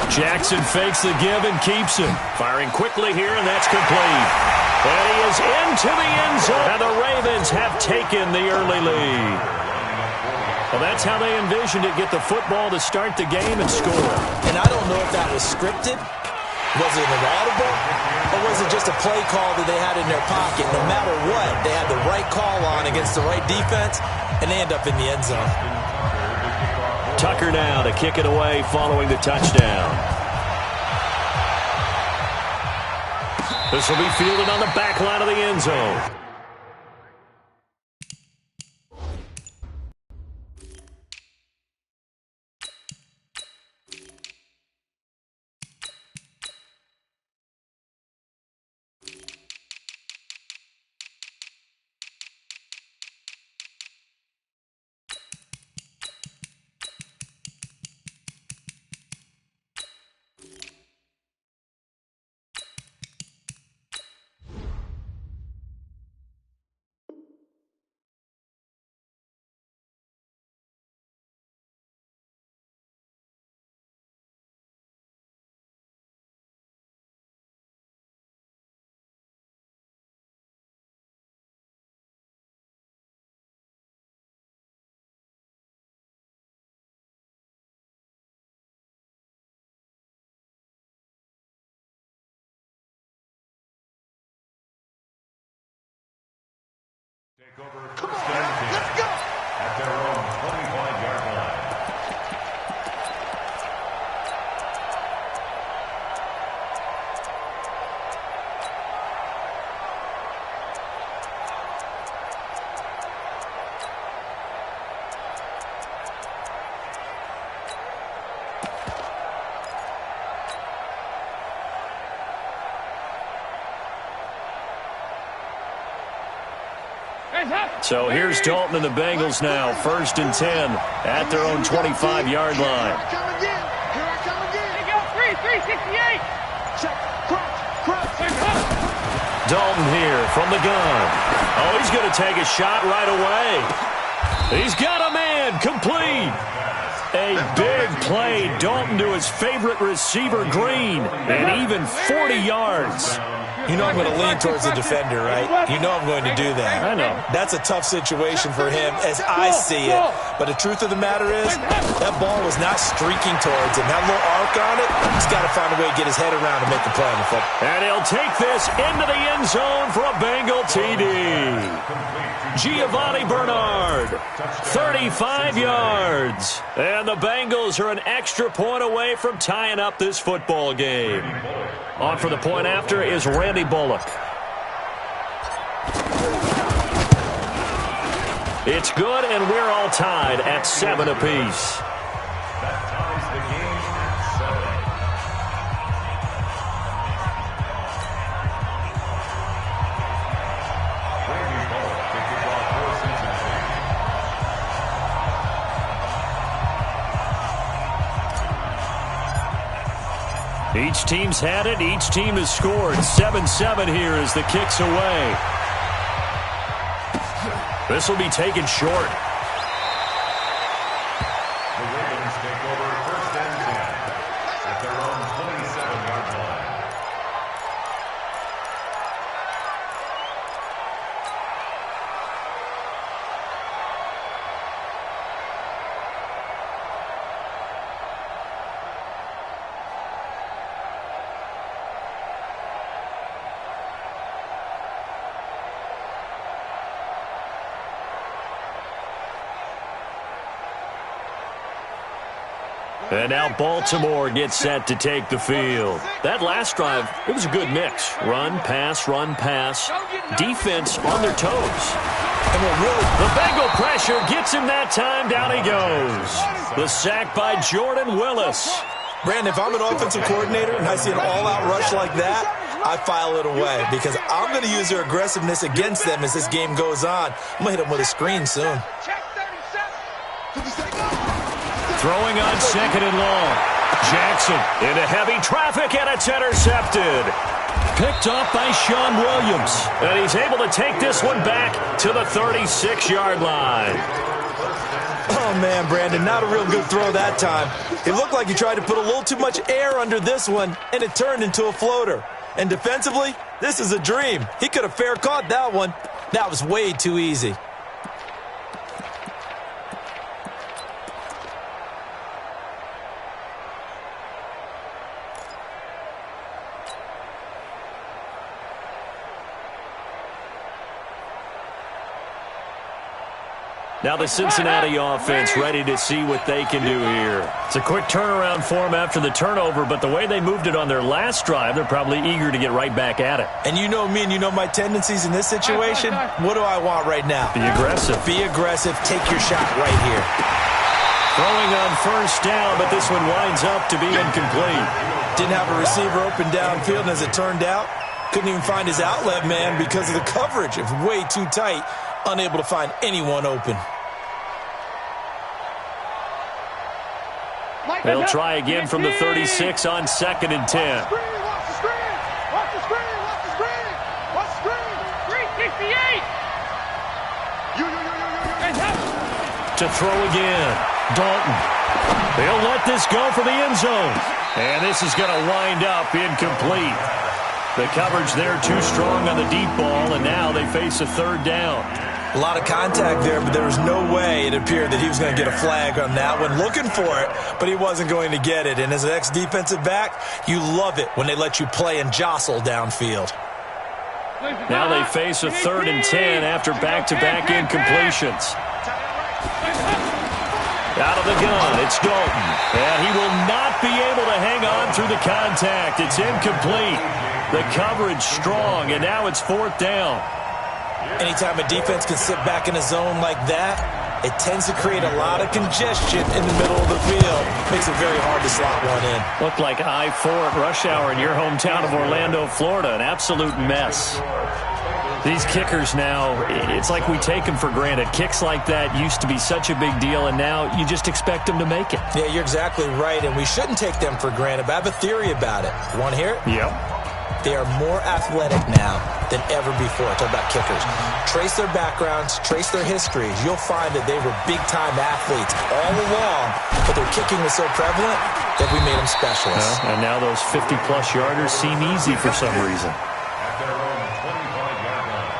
Jackson fakes the give and keeps it. Firing quickly here, and that's complete. And he is into the end zone. And the Ravens have taken the early lead. Well, that's how they envisioned it. Get the football to start the game and score. And I don't know if that was scripted. Was it an audible? Or was it just a play call that they had in their pocket? No matter what, they had the right call on against the right defense, and they end up in the end zone. Tucker now to kick it away following the touchdown. This will be fielded on the back line of the end zone. Take over first and 10 at their own 25-yard line. So here's Dalton and the Bengals now, first and 10 at their own 25-yard line. Here I come again. They go 368. Check. Dalton here from the gun. Oh, he's going to take a shot right away. He's got a man, complete. A big play, Dalton to his favorite receiver, Green, and even 40 yards. You know I'm going to lean towards the defender, right? You know I'm going to do that. I know. That's a tough situation for him as I see it. But the truth of the matter is, that ball was not streaking towards him. That little arc on it, he's got to find a way to get his head around and make the play on the football. And he'll take this into the end zone for a Bengal TD. Giovanni Bernard, 35 yards. And the Bengals are an extra point away from tying up this football game. On for the point after is Randy Bullock. It's good, and we're all tied at 7 apiece. That ties the game at 7. Randy Bullock to kick off for Cincinnati. Each team's had it. Each team has scored. 7-7 here as the kick's away. This will be taken short. The Ravens take over first and 10 at their own 27-yard line. And now Baltimore gets set to take the field. That last drive, it was a good mix. Run, pass, defense on their toes. And the Bengal pressure gets him that time. Down he goes. The sack by Jordan Willis. Brandon, if I'm an offensive coordinator and I see an all-out rush like that, I file it away because I'm going to use their aggressiveness against them as this game goes on. I'm going to hit them with a screen soon. Throwing on second and long. Jackson into heavy traffic, and it's intercepted. Picked off by Sean Williams. And he's able to take this one back to the 36-yard line. Oh, man, Brandon, not a real good throw that time. It looked like he tried to put a little too much air under this one, and it turned into a floater. And defensively, this is a dream. He could have fair caught that one. That was way too easy. Now the Cincinnati offense ready to see what they can do here. It's a quick turnaround for them after the turnover, but the way they moved it on their last drive, they're probably eager to get right back at it. And you know me and you know my tendencies in this situation. What do I want right now? Be aggressive. Be aggressive. Take your shot right here. Throwing on first down, but this one winds up to be incomplete. Didn't have a receiver open downfield, and as it turned out, couldn't even find his outlet man because of the coverage. It was way too tight. Unable to find anyone open. They'll try again from the 36 on 2nd and 10. Watch the screen! Watch the screen! Watch the screen! Watch the screen! 368! To throw again. Dalton. They'll let this go for the end zone. And this is going to wind up incomplete. The coverage there too strong on the deep ball, and now they face a 3rd down. A lot of contact there, but there was no way it appeared that he was going to get a flag on that one. Looking for it, but he wasn't going to get it. And as an ex-defensive back, you love it when they let you play and jostle downfield. Now they face a 3rd and 10 after back-to-back incompletions. Out of the gun, it's Dalton. And he will not be able to hang on through the contact. It's incomplete. The coverage strong, and now it's 4th down. Anytime a defense can sit back in a zone like that, it tends to create a lot of congestion in the middle of the field. Makes it very hard to slot one in. Looked like I-4 at rush hour in your hometown of Orlando, Florida. An absolute mess. These kickers now, it's like we take them for granted. Kicks like that used to be such a big deal, and now you just expect them to make it. Yeah, you're exactly right, and we shouldn't take them for granted, but I have a theory about it. You want to hear it? Yep. They are more athletic now than ever before. Talk about kickers. Trace their backgrounds, trace their histories. You'll find that they were big-time athletes all along, but their kicking was so prevalent that we made them specialists. And now those 50-plus yarders seem easy for some reason. At their own 25-yard line.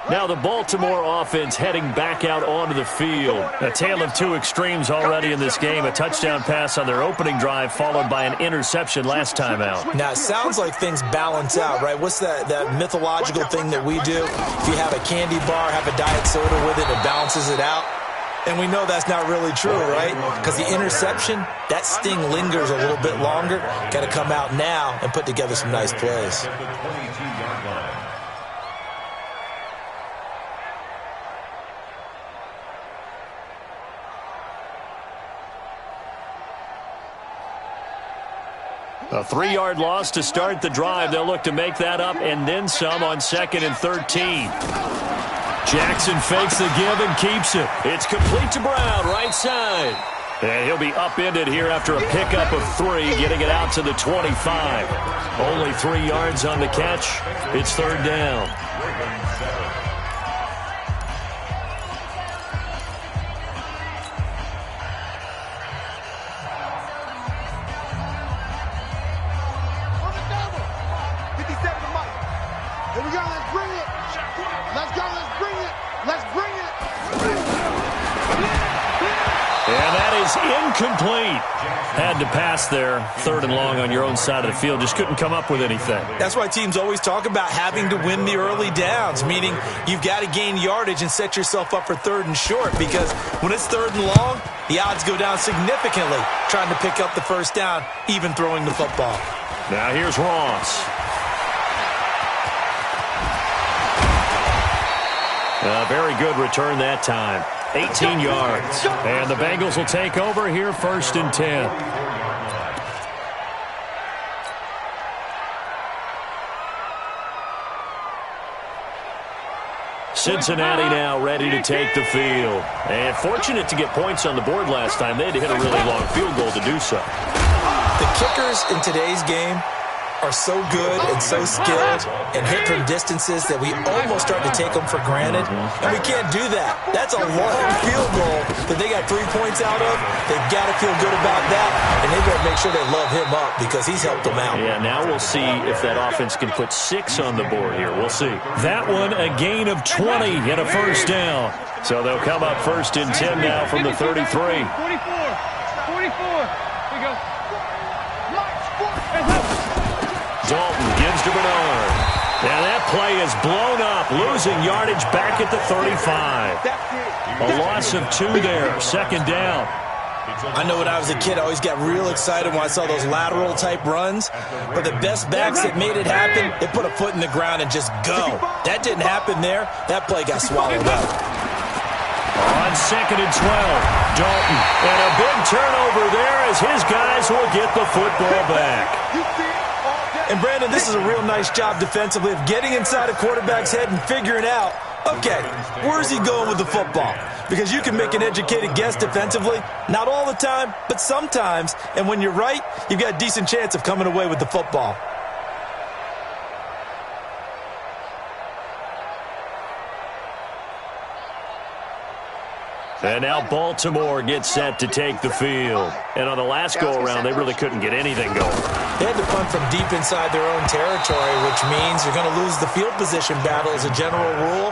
Now the Baltimore offense heading back out onto the field. A tale of two extremes already in this game. A touchdown pass on their opening drive followed by an interception last time out. Now, it sounds like things balance out, right? What's that mythological thing that we do? If you have a candy bar, have a diet soda with it, it balances it out. And we know that's not really true, right? Because the interception, that sting lingers a little bit longer. Got to come out now and put together some nice plays. At the 22-yard line. A 3-yard loss to start the drive. They'll look to make that up and then some on 2nd and 13. Jackson fakes the give and keeps it. It's complete to Brown, right side. And he'll be upended here after a pickup of 3, getting it out to the 25. Only 3 yards on the catch. It's 3rd down. Incomplete. Had to pass there. 3rd and long on your own side of the field. Just couldn't come up with anything. That's why teams always talk about having to win the early downs, meaning you've got to gain yardage and set yourself up for 3rd and short, because when it's 3rd and long, the odds go down significantly trying to pick up the first down, even throwing the football. Now here's Ross. A very good return that time. 18 yards. And the Bengals will take over here 1st and 10. Cincinnati now ready to take the field. And fortunate to get points on the board last time. They had to hit a really long field goal to do so. The kickers in today's game are so good and so skilled and hit from distances that we almost start to take them for granted, and we can't do that. That's a long field goal that they got 3 points out of. They've got to feel good about that, and they better make sure they love him up because he's helped them out. Yeah, now we'll see if that offense can put 6 on the board here. We'll see. That one, a gain of 20 and a first down. So they'll come up 1st and 10 now from the 33. 44. 44. Here we go. Dalton gives to Bernard. Now that play is blown up, losing yardage back at the 35. A loss of 2 there, 2nd down. I know when I was a kid, I always got real excited when I saw those lateral-type runs. But the best backs that made it happen, they put a foot in the ground and just go. That didn't happen there. That play got swallowed up. On 2nd and 12, Dalton. And a big turnover there as his guys will get the football back. And, Brandon, this is a real nice job defensively of getting inside a quarterback's head and figuring out, okay, where's he going with the football? Because you can make an educated guess defensively, not all the time, but sometimes. And when you're right, you've got a decent chance of coming away with the football. And now Baltimore gets set to take the field. And on the last go-around, they really couldn't get anything going. They had to punt from deep inside their own territory, which means you're going to lose the field position battle as a general rule.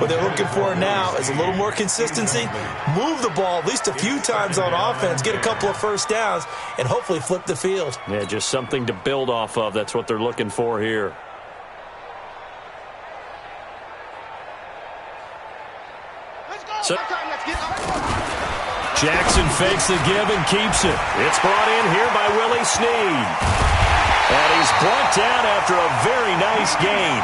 What they're looking for now is a little more consistency, move the ball at least a few times on offense, get a couple of first downs, and hopefully flip the field. Yeah, just something to build off of. That's what they're looking for here. So Jackson fakes the give and keeps it. It's brought in here by Willie Snead. And he's brought down after a very nice gain.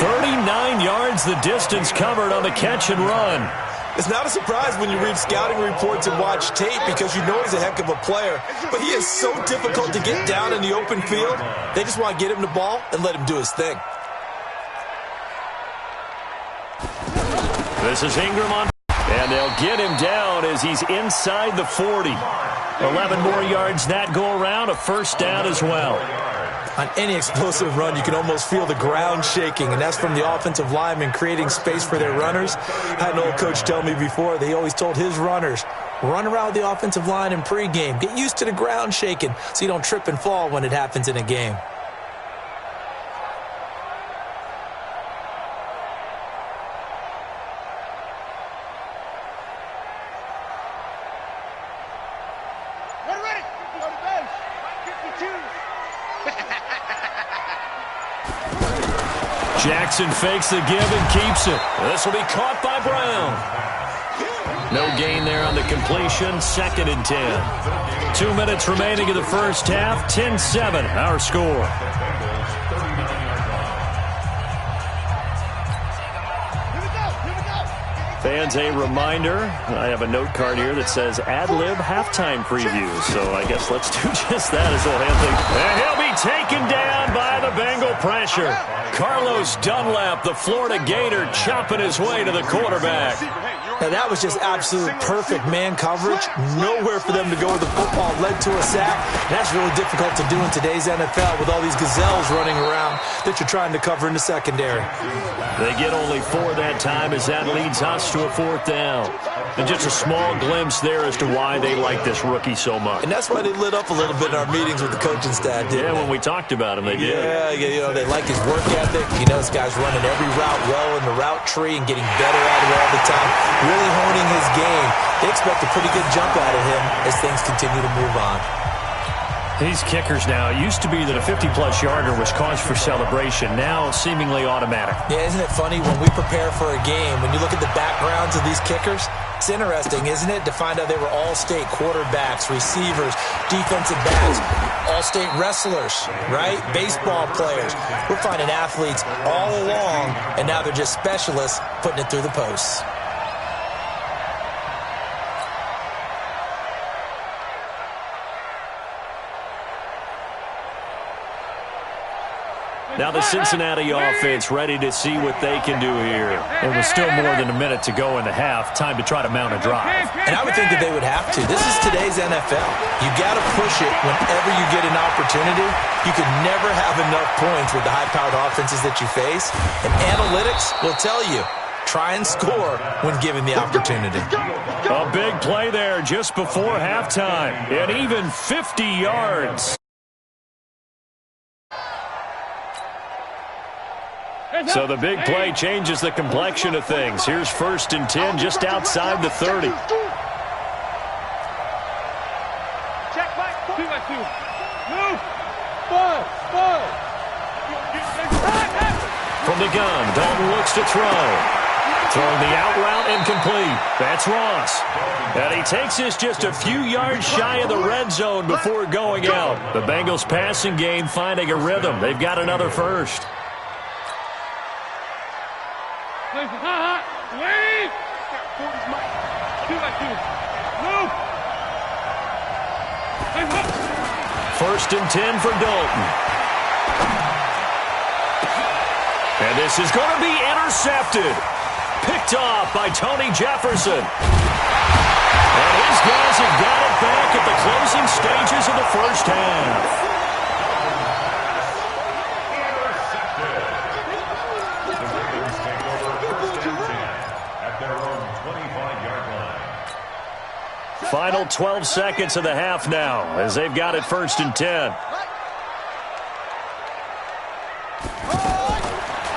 39 yards the distance covered on the catch and run. It's not a surprise when you read scouting reports and watch tape because you know he's a heck of a player. But he is so difficult to get down in the open field. They just want to get him the ball and let him do his thing. This is Ingram on. And they'll get him down as he's inside the 40. 11 more yards that go around, a first down as well. On any explosive run, you can almost feel the ground shaking, and that's from the offensive linemen creating space for their runners. I had an old coach tell me before, they always told his runners, run around the offensive line in pregame. Get used to the ground shaking so you don't trip and fall when it happens in a game. Jackson fakes the give and keeps it. This will be caught by Brown. No gain there on the completion. 2nd and 10. 2 minutes remaining in the first half. 10-7, our score. Fans, a reminder, I have a note card here that says ad-lib halftime preview. So I guess let's do just that as we'll hand things. And he'll be taken down by the Bengal pressure. Carlos Dunlap, the Florida Gator, chopping his way to the quarterback. Now that was just absolute perfect man coverage. Nowhere for them to go with the football. Led to a sack. That's really difficult to do in today's NFL with all these gazelles running around that you're trying to cover in the secondary. They get only 4 that time as that leads us to a 4th down. And just a small glimpse there as to why they like this rookie so much. And that's why they lit up a little bit in our meetings with the coaching staff, didn't they? When we talked about him, they did. Yeah, you know, they like his work ethic. You know, this guy's running every route well in the route tree and getting better at it all the time. Really honing his game. They expect a pretty good jump out of him as things continue to move on. These kickers now, it used to be that a 50-plus yarder was cause for celebration. Now, seemingly automatic. Yeah, isn't it funny when we prepare for a game, when you look at the backgrounds of these kickers, it's interesting, isn't it, to find out they were all-state quarterbacks, receivers, defensive backs, all-state wrestlers, right? Baseball players. We're finding athletes all along, and now they're just specialists putting it through the posts. Now the Cincinnati offense ready to see what they can do here. It was still more than a minute to go in the half. Time to try to mount a drive. And I would think that they would have to. This is today's NFL. You got to push it whenever you get an opportunity. You can never have enough points with the high-powered offenses that you face. And analytics will tell you, try and score when given the opportunity. A big play there just before halftime. And even 50 yards. So the big play changes the complexion of things. Here's 1st and 10 just outside the 30. From the gun, Dalton looks to throw. Throwing the out route incomplete. That's Ross. And he takes this just a few yards shy of the red zone before going out. The Bengals passing game finding a rhythm. They've got another first. First and 10 for Dalton. And this is going to be intercepted. Picked off by Tony Jefferson. And his guys have got it back at the closing stages of the first half. Final 12 seconds of the half now as they've got it 1st and 10.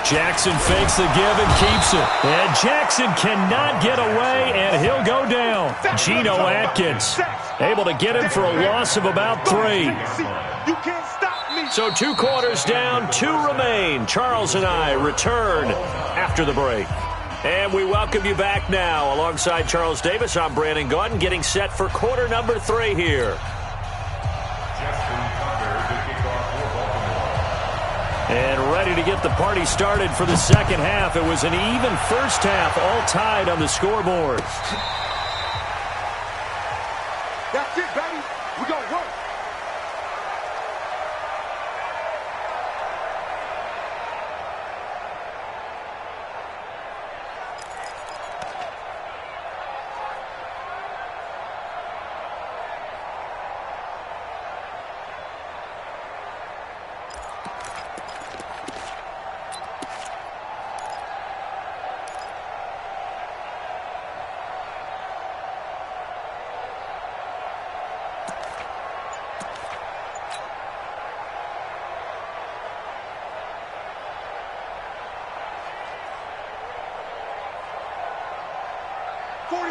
Jackson fakes the give and keeps it. And Jackson cannot get away, and he'll go down. Geno Atkins able to get him for a loss of about 3. So 2 quarters down, 2 remain. Charles and I return after the break. And we welcome you back now. Alongside Charles Davis, I'm Brandon Gaudin, getting set for quarter number 3 here. And ready to get the party started for the second half. It was an even first half, all tied on the scoreboard. That's it, baby. We gonna work.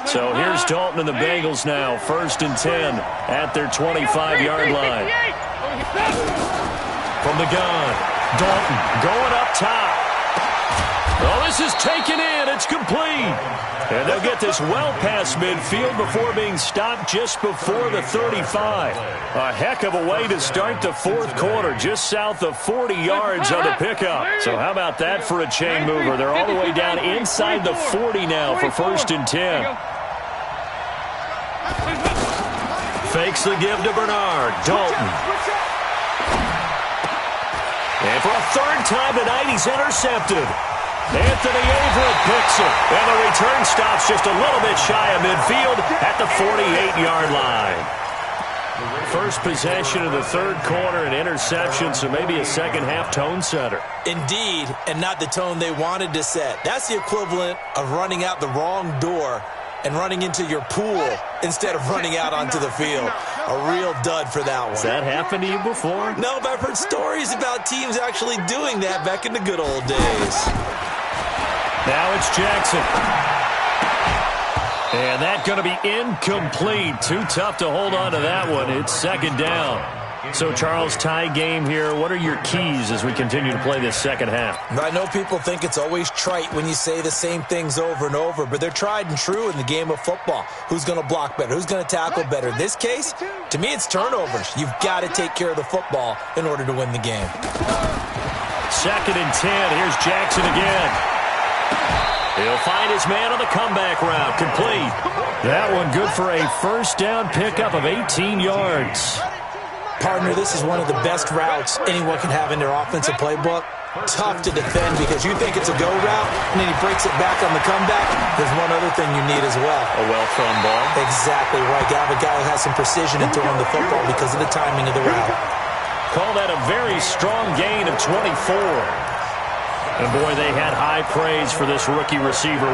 So here's Dalton and the Bengals now, 1st and 10 at their 25-yard line. From the gun, Dalton going up top. Oh, this is taken in. It's complete. And they'll get this well past midfield before being stopped just before the 35. A heck of a way to start the 4th quarter, just south of 40 yards on the pickup. So how about that for a chain mover? They're all the way down inside the 40 now for 1st and 10. Fakes the give to Bernard. Dalton. And for a 3rd time tonight, he's intercepted. Anthony Averett picks it. And the return stops just a little bit shy of midfield at the 48-yard line. First possession of the 3rd quarter, an interception, so maybe a second-half tone setter. Indeed, and not the tone they wanted to set. That's the equivalent of running out the wrong door and running into your pool instead of running out onto the field. A real dud for that one. Has that happened to you before? No, but I've heard stories about teams actually doing that back in the good old days. Now it's Jackson. And that's going to be incomplete. Too tough to hold on to that one. It's 2nd down. So, Charles, tie game here. What are your keys as we continue to play this second half? I know people think it's always trite when you say the same things over and over, but they're tried and true in the game of football. Who's going to block better? Who's going to tackle better? In this case, to me, it's turnovers. You've got to take care of the football in order to win the game. 2nd and 10. Here's Jackson again. He'll find his man on the comeback route. Complete. That one good for a 1st down pickup of 18 yards. Partner, this is one of the best routes anyone can have in their offensive playbook. Tough to defend because you think it's a go route, and then he breaks it back on the comeback. There's one other thing you need as well. A well-thrown ball. Exactly right. You have a guy who has some precision in throwing the football because of the timing of the route. Call that a very strong gain of 24. And boy, they had high praise for this rookie receiver.